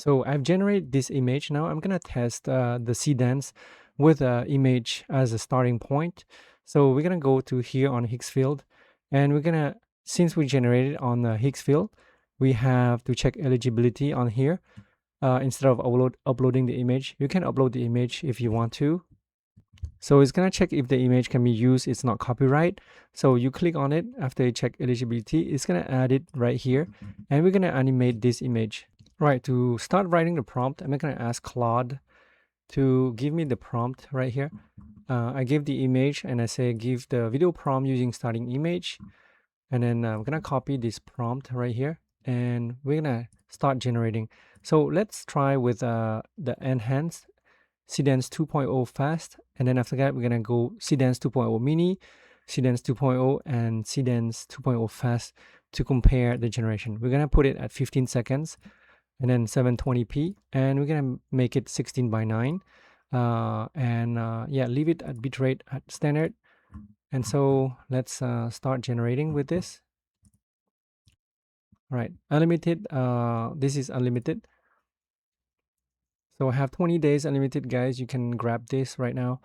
So I've generated this image. Now I'm gonna test the Seedance with an image as a starting point. So we're gonna go to here on Higgs field, and we're gonna, since we generated on the Higgs field, we have to check eligibility on here. Instead of uploading the image, you can upload the image if you want to. So it's gonna check if the image can be used, it's not copyright. So you click on it. After you check eligibility, it's gonna add it right here, and we're gonna animate this image. Right, to start writing the prompt, I'm gonna ask Claude to give me the prompt right here. I give the image and I say give the video prompt using starting image, and then I'm gonna copy this prompt right here, and we're gonna start generating. So let's try with the enhanced Seedance 2.0 fast, and then after that we're gonna go Seedance 2.0 mini, Seedance 2.0, and Seedance 2.0 fast to compare the generation. We're gonna put it at 15 seconds and then 720p, and we're gonna make it 16:9, yeah, leave it at bitrate at standard. And so let's start generating with this. All right, unlimited. This is unlimited. So I have 20 days unlimited, guys. You can grab this right now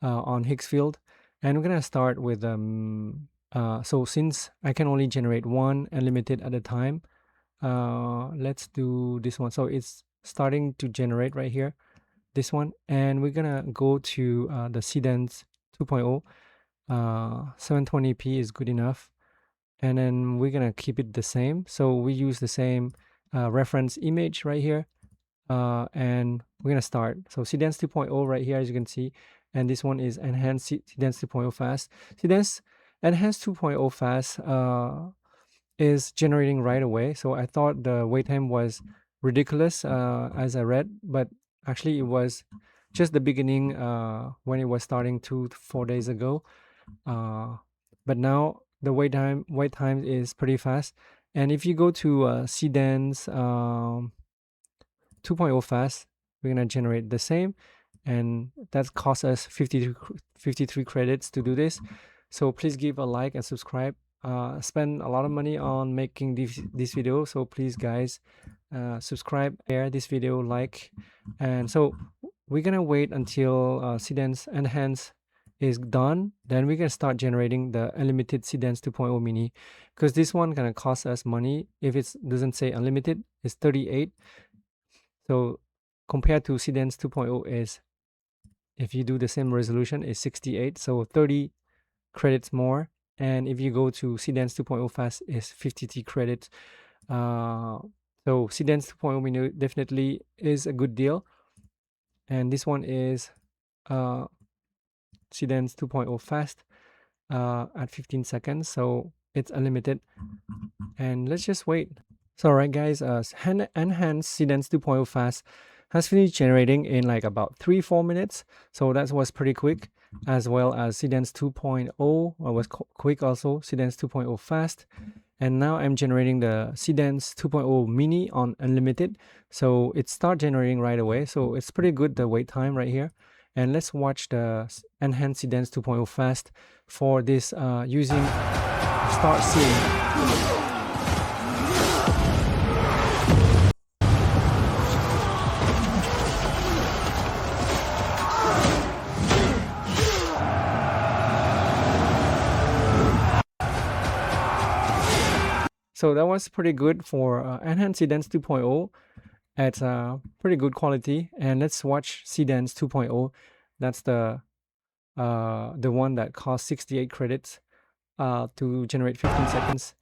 on Higgs field, and we're gonna start with so since I can only generate one unlimited at a time, let's do this one. So it's starting to generate right here, this one, and we're gonna go to the Seedance 2.0. 720p is good enough, and then we're gonna keep it the same. So we use the same reference image right here, and we're gonna start. So Seedance 2.0 right here, as you can see, and this one is enhanced Seedance 2.0 fast. Seedance enhanced 2.0 fast is generating right away. So I thought the wait time was ridiculous as I read, but actually it was just the beginning when it was starting 2 to 4 days ago. But now the wait time is pretty fast. And if you go to Seedance 2.0 fast, we're gonna generate the same, and that costs us 53 credits to do this. So please give a like and subscribe. Spend a lot of money on making this video, so please guys, subscribe, share this video, like. And so we're gonna wait until Seedance Enhance is done, then we can start generating the unlimited Seedance 2.0 mini, because this one gonna cost us money. If it doesn't say unlimited, it's 38. So compared to Seedance 2.0 is, if you do the same resolution, is 68, so 30 credits more. And if you go to Seedance 2.0 fast, is 53 credits. So Seedance 2.0 mini definitely is a good deal. And this one is Seedance 2.0 fast at 15 seconds, so it's unlimited. And let's just wait. So alright guys, enhanced Seedance 2.0 fast has finished generating in like about 3-4 minutes, so that was pretty quick. As well as Seedance 2.0 was quick also, Seedance 2.0 fast. And now I'm generating the Seedance 2.0 mini on unlimited, so it start generating right away, so it's pretty good, the wait time right here. And let's watch the enhanced Seedance 2.0 fast for this using start seeing. So that was pretty good for enhanced Seedance 2.0 at pretty good quality. And let's watch Seedance 2.0. That's the one that costs 68 credits to generate 15 seconds.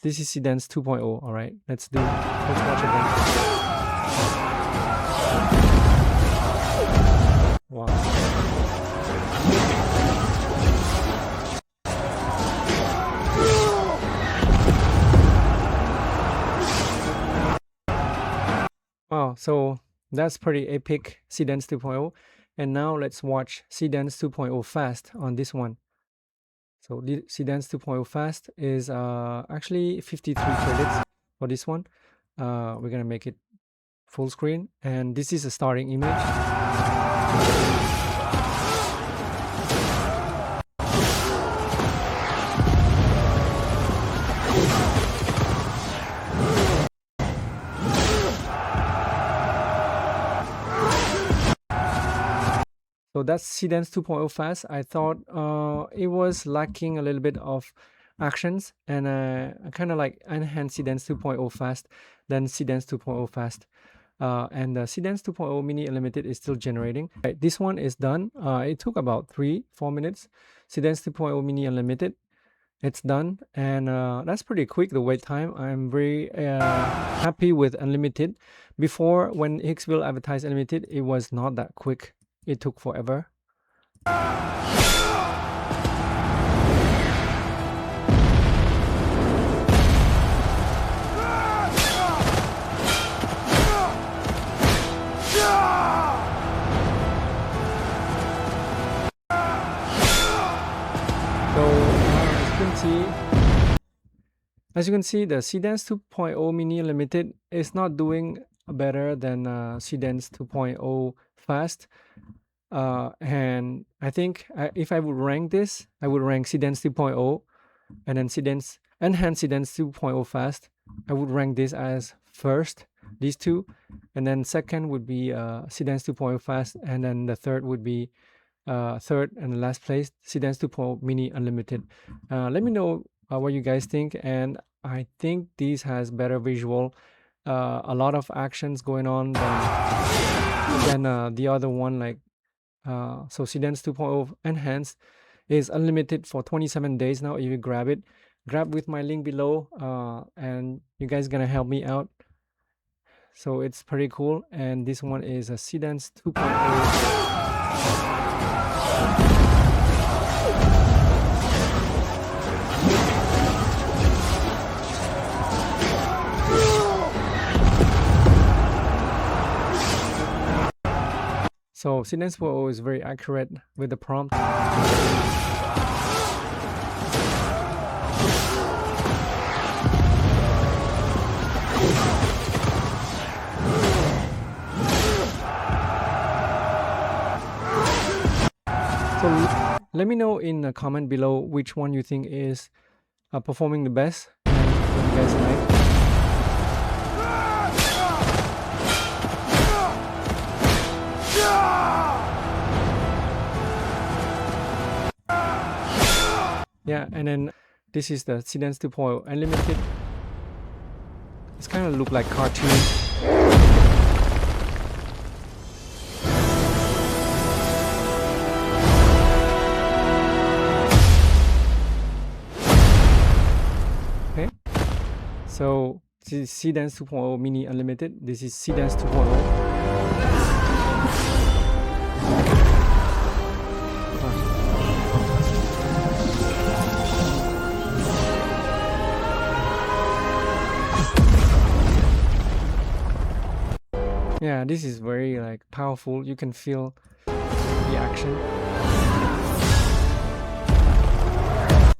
This is Seedance 2.0. All right, let's watch again. Wow. Wow, so that's pretty epic, Seedance 2.0. And now let's watch Seedance 2.0 fast on this one. So the Seedance 2.0 fast is actually 53 credits for this one. We're gonna make it full screen, and this is a starting image. So that's Seedance 2.0 fast. I thought it was lacking a little bit of actions, and I kind of like enhanced Seedance 2.0 fast, then Seedance 2.0 fast. And the Seedance 2.0 Mini Unlimited is still generating. Right, this one is done. It took about 3-4 minutes. Seedance 2.0 Mini Unlimited, it's done, and that's pretty quick, the wait time. I'm very happy with Unlimited. Before, when Hicksville advertised Unlimited, it was not that quick. It took forever. So as you can see, the Seedance 2.0 Mini Unlimited is not doing better than Seedance 2.0 Fast. And I think if I would rank this, I would rank Seedance 2.0 and then Enhanced Seedance 2.0 Fast. I would rank this as first, these two, and then second would be Seedance 2.0 Fast, and then the third would be third and the last place, Seedance 2.0 Mini Unlimited. Let me know what you guys think, and I think this has better visual, a lot of actions going on than the other one. Like so Seedance 2.0 Enhanced is unlimited for 27 days now. If you grab with my link below, and you guys gonna help me out. So it's pretty cool, and this one is a Seedance 2.0. So Seedance 2.0 is very accurate with the prompt. So let me know in the comment below which one you think is performing the best and what you guys like. Yeah, and then this is the Seedance 2.0 Unlimited. It's kind of look like cartoon. Okay, so this is Seedance 2.0 Mini Unlimited. This is Seedance 2.0. Yeah, this is very like powerful. You can feel the action.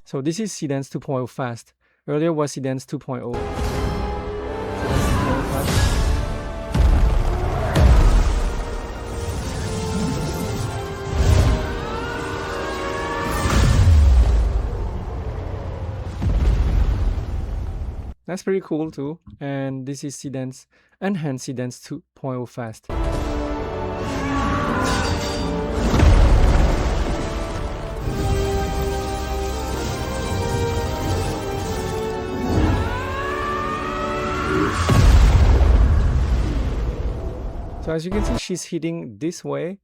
So this is Seedance 2.0 Fast. Earlier was Seedance 2.0. That's pretty cool too. And this is Seedance Enhanced Seedance 2.0 Fast. So as you can see, she's hitting this way,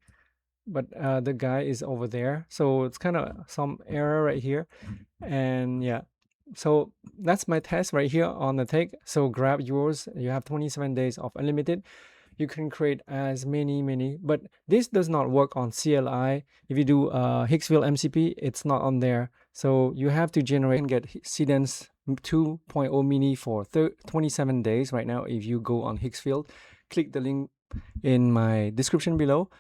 but the guy is over there. So it's kind of some error right here. And yeah, so that's my test right here on the take. So grab yours. You have 27 days of unlimited. You can create as many, but this does not work on CLI. If you do Hicksville MCP, it's not on there. So you have to generate and get Seedance 2.0 Mini for 27 days right now. If you go on Hicksville, click the link in my description below.